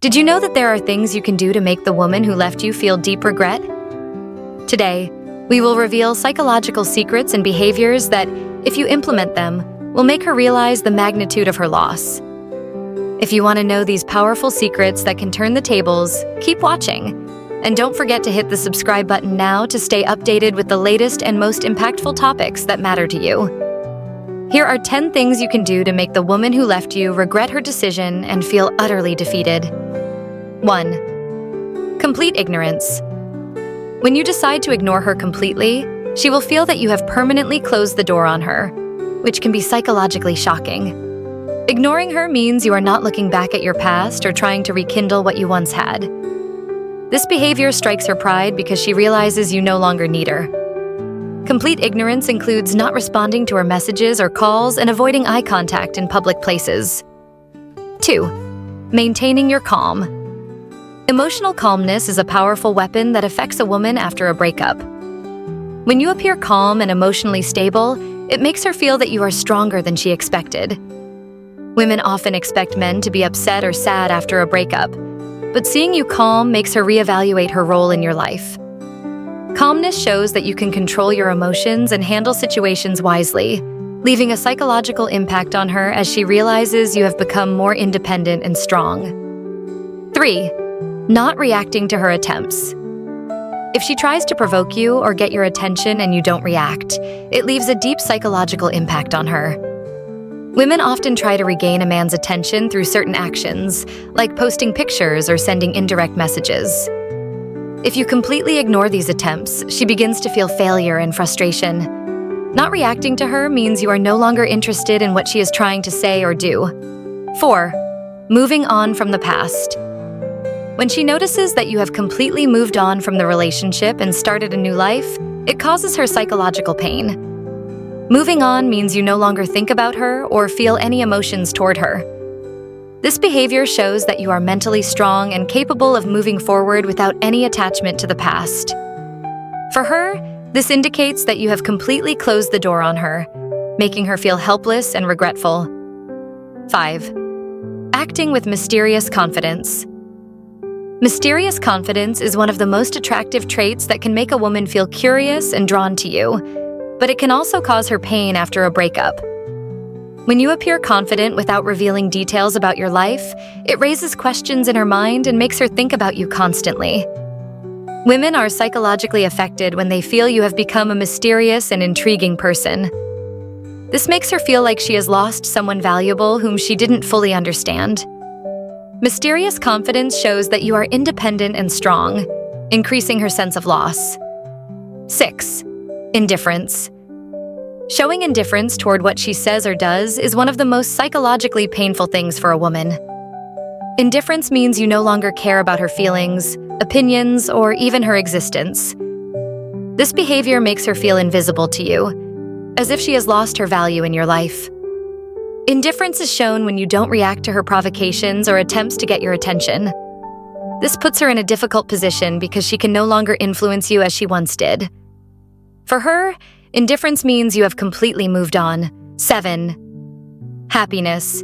Did you know that there are things you can do to make the woman who left you feel deep regret? Today, we will reveal psychological secrets and behaviors that, if you implement them, will make her realize the magnitude of her loss. If you want to know these powerful secrets that can turn the tables, keep watching. And don't forget to hit the subscribe button now to stay updated with the latest and most impactful topics that matter to you. Here are 10 things you can do to make the woman who left you regret her decision and feel utterly defeated. 1. Complete ignorance. When you decide to ignore her completely, she will feel that you have permanently closed the door on her, which can be psychologically shocking. Ignoring her means you are not looking back at your past or trying to rekindle what you once had. This behavior strikes her pride because she realizes you no longer need her. Complete ignorance includes not responding to her messages or calls and avoiding eye contact in public places. 2. Maintaining your calm. Emotional calmness is a powerful weapon that affects a woman after a breakup. When you appear calm and emotionally stable, it makes her feel that you are stronger than she expected. Women often expect men to be upset or sad after a breakup, but seeing you calm makes her reevaluate her role in your life. Calmness shows that you can control your emotions and handle situations wisely, leaving a psychological impact on her as she realizes you have become more independent and strong. 3. Not reacting to her attempts. If she tries to provoke you or get your attention and you don't react, it leaves a deep psychological impact on her. Women often try to regain a man's attention through certain actions, like posting pictures or sending indirect messages. If you completely ignore these attempts, she begins to feel failure and frustration. Not reacting to her means you are no longer interested in what she is trying to say or do. 4. Moving on from the past. When she notices that you have completely moved on from the relationship and started a new life, it causes her psychological pain. Moving on means you no longer think about her or feel any emotions toward her. This behavior shows that you are mentally strong and capable of moving forward without any attachment to the past. For her, this indicates that you have completely closed the door on her, making her feel helpless and regretful. 5. Acting with mysterious confidence. Mysterious confidence is one of the most attractive traits that can make a woman feel curious and drawn to you, but it can also cause her pain after a breakup. When you appear confident without revealing details about your life, it raises questions in her mind and makes her think about you constantly. Women are psychologically affected when they feel you have become a mysterious and intriguing person. This makes her feel like she has lost someone valuable whom she didn't fully understand. Mysterious confidence shows that you are independent and strong, increasing her sense of loss. 6. Indifference. Showing indifference toward what she says or does is one of the most psychologically painful things for a woman. Indifference means you no longer care about her feelings, opinions, or even her existence. This behavior makes her feel invisible to you, as if she has lost her value in your life. Indifference is shown when you don't react to her provocations or attempts to get your attention. This puts her in a difficult position because she can no longer influence you as she once did. For her, indifference means you have completely moved on. 7. Happiness.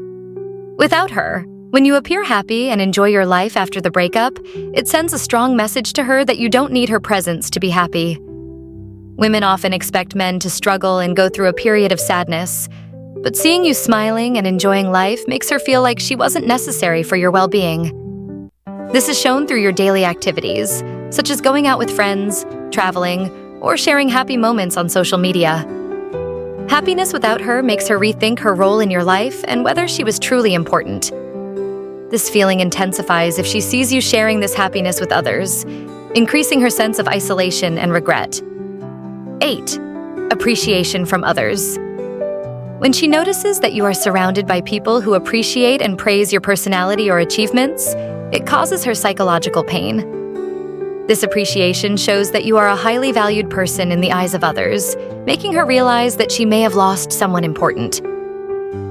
Without her, when you appear happy and enjoy your life after the breakup, it sends a strong message to her that you don't need her presence to be happy. Women often expect men to struggle and go through a period of sadness, but seeing you smiling and enjoying life makes her feel like she wasn't necessary for your well-being. This is shown through your daily activities, such as going out with friends, traveling, or sharing happy moments on social media. Happiness without her makes her rethink her role in your life and whether she was truly important. This feeling intensifies if she sees you sharing this happiness with others, increasing her sense of isolation and regret. 8. Appreciation from others. When she notices that you are surrounded by people who appreciate and praise your personality or achievements, it causes her psychological pain. This appreciation shows that you are a highly valued person in the eyes of others, making her realize that she may have lost someone important.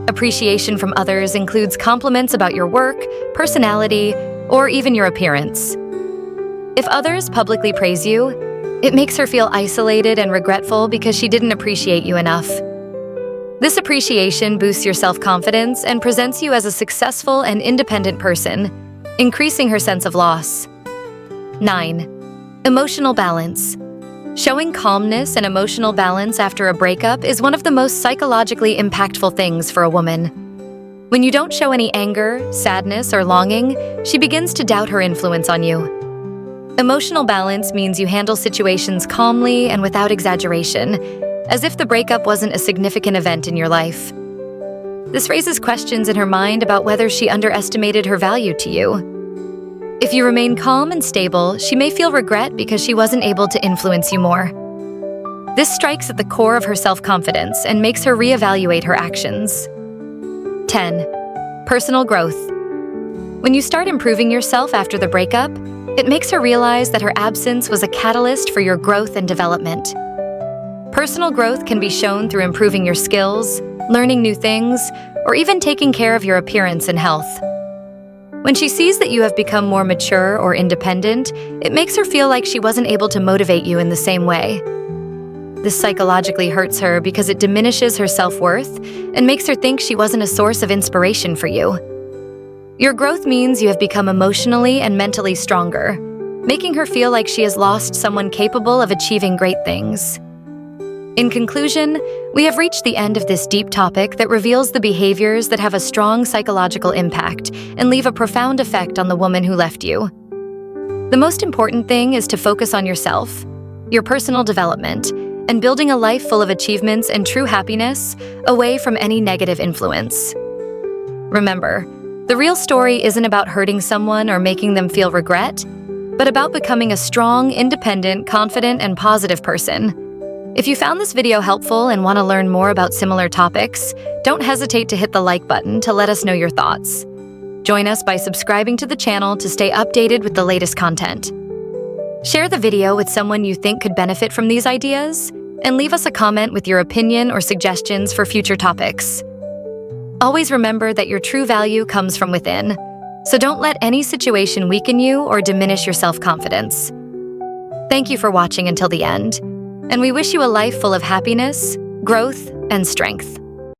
Appreciation from others includes compliments about your work, personality, or even your appearance. If others publicly praise you, it makes her feel isolated and regretful because she didn't appreciate you enough. This appreciation boosts your self-confidence and presents you as a successful and independent person, increasing her sense of loss. 9. Emotional balance. Showing calmness and emotional balance after a breakup is one of the most psychologically impactful things for a woman. When you don't show any anger, sadness, or longing, she begins to doubt her influence on you. Emotional balance means you handle situations calmly and without exaggeration, as if the breakup wasn't a significant event in your life. This raises questions in her mind about whether she underestimated her value to you. If you remain calm and stable, she may feel regret because she wasn't able to influence you more. This strikes at the core of her self-confidence and makes her reevaluate her actions. 10. Personal growth. When you start improving yourself after the breakup, it makes her realize that her absence was a catalyst for your growth and development. Personal growth can be shown through improving your skills, learning new things, or even taking care of your appearance and health. When she sees that you have become more mature or independent, it makes her feel like she wasn't able to motivate you in the same way. This psychologically hurts her because it diminishes her self-worth and makes her think she wasn't a source of inspiration for you. Your growth means you have become emotionally and mentally stronger, making her feel like she has lost someone capable of achieving great things. In conclusion, we have reached the end of this deep topic that reveals the behaviors that have a strong psychological impact and leave a profound effect on the woman who left you. The most important thing is to focus on yourself, your personal development, and building a life full of achievements and true happiness away from any negative influence. Remember, the real story isn't about hurting someone or making them feel regret, but about becoming a strong, independent, confident, and positive person. If you found this video helpful and want to learn more about similar topics, don't hesitate to hit the like button to let us know your thoughts. Join us by subscribing to the channel to stay updated with the latest content. Share the video with someone you think could benefit from these ideas, and leave us a comment with your opinion or suggestions for future topics. Always remember that your true value comes from within, so don't let any situation weaken you or diminish your self-confidence. Thank you for watching until the end, and we wish you a life full of happiness, growth, and strength.